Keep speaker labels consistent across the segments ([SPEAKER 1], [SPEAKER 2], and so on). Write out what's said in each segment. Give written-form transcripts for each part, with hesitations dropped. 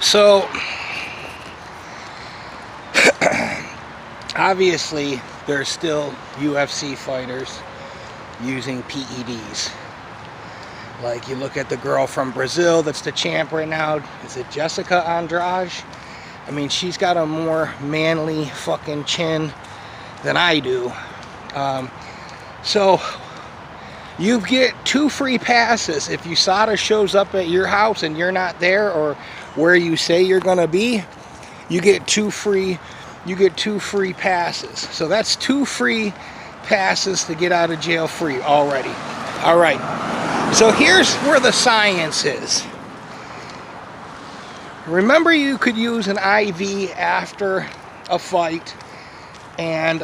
[SPEAKER 1] So obviously there's still UFC fighters using PEDs. Like, you look at the girl from Brazil that's the champ right now. Is it Jessica Andrade? I mean, she's got a more manly fucking chin than I do. So you get 2 free passes if USADA shows up at your house and you're not there, or where you say you're gonna be. You get 2 free passes. So that's 2 free passes to get out of jail free already. All right. So here's where the science is. Remember, you could use an IV after a fight and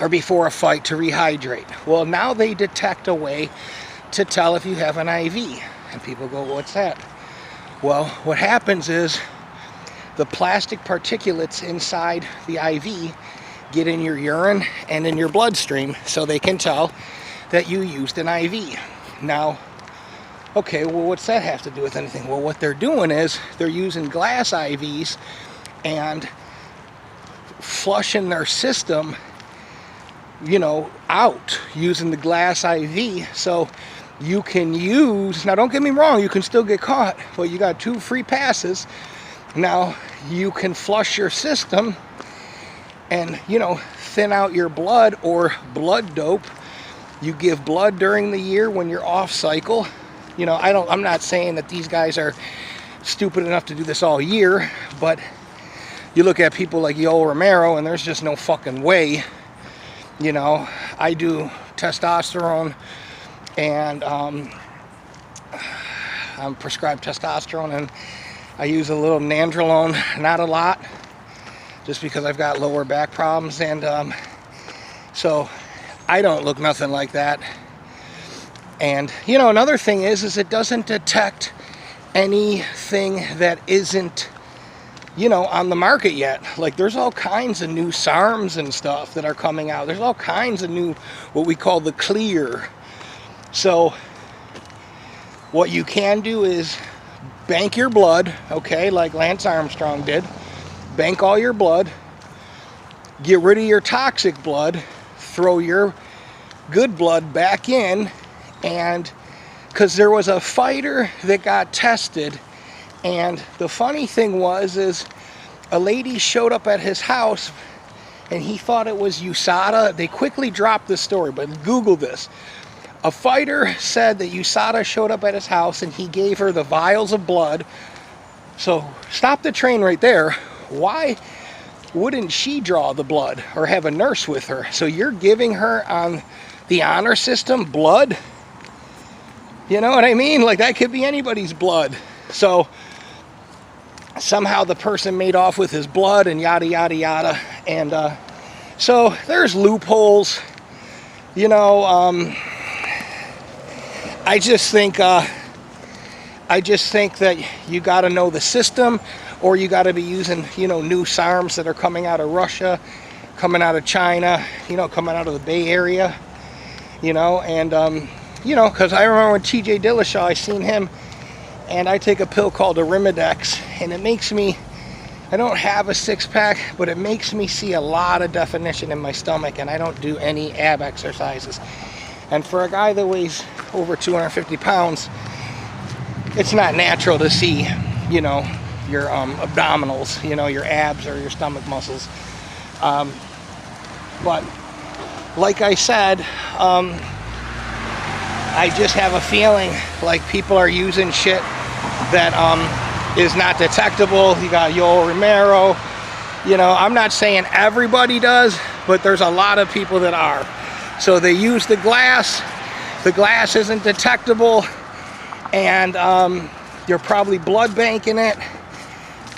[SPEAKER 1] or before a fight to rehydrate. Well, now they detect a way to tell if you have an IV. And people go, what's that? Well, what happens is the plastic particulates inside the IV get in your urine and in your bloodstream, so they can tell that you used an IV. Now, okay, well, what's that have to do with anything? Well, what they're doing is they're using glass IVs and flushing their system, you know, out using the glass IV. So you can use, now don't get me wrong, you can still get caught, but you got 2 free passes. Now you can flush your system and, you know, thin out your blood or blood dope. You give blood during the year when you're off cycle. You know, I'm not saying that these guys are stupid enough to do this all year, but you look at people like Yoel Romero and there's just no fucking way. You know, I do testosterone and I'm prescribed testosterone, and I use a little nandrolone, not a lot, just because I've got lower back problems, and so I don't look nothing like that. And you know, another thing is it doesn't detect anything that isn't, you know, on the market yet. Like, there's all kinds of new SARMs and stuff that are coming out. There's all kinds of new, what we call the clear. So what you can do is bank your blood, okay, like Lance Armstrong did. Bank all your blood, get rid of your toxic blood, throw your good blood back in. And because there was a fighter that got tested, and the funny thing is a lady showed up at his house and he thought it was USADA. They quickly dropped the story, but Google this. A fighter said that USADA showed up at his house and he gave her the vials of blood. So stop the train right there. Why wouldn't she draw the blood or have a nurse with her? So you're giving her on the honor system blood? You know what I mean? Like, that could be anybody's blood. So somehow the person made off with his blood and yada yada yada. And so there's loopholes. You know, I just think that you got to know the system, or you got to be using, you know, new SARMs that are coming out of Russia, coming out of China, you know, coming out of the Bay Area, you know. And you know, because I remember when TJ Dillashaw, I seen him, and I take a pill called Arimidex, and it makes me, I don't have a 6-pack, but it makes me see a lot of definition in my stomach, and I don't do any ab exercises. And for a guy that weighs over 250 pounds, it's not natural to see, you know, your abdominals, you know, your abs or your stomach muscles. But like I said, I just have a feeling like people are using shit that is not detectable. You got Yoel Romero. You know, I'm not saying everybody does, but there's a lot of people that are. So they use the glass. The glass isn't detectable, and you're probably blood banking it,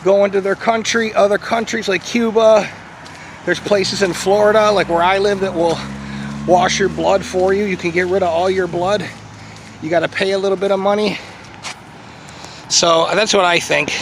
[SPEAKER 1] going to their country, other countries like Cuba. There's places in Florida, like where I live, that will wash your blood for you. You can get rid of all your blood. You got to pay a little bit of money. So that's what I think.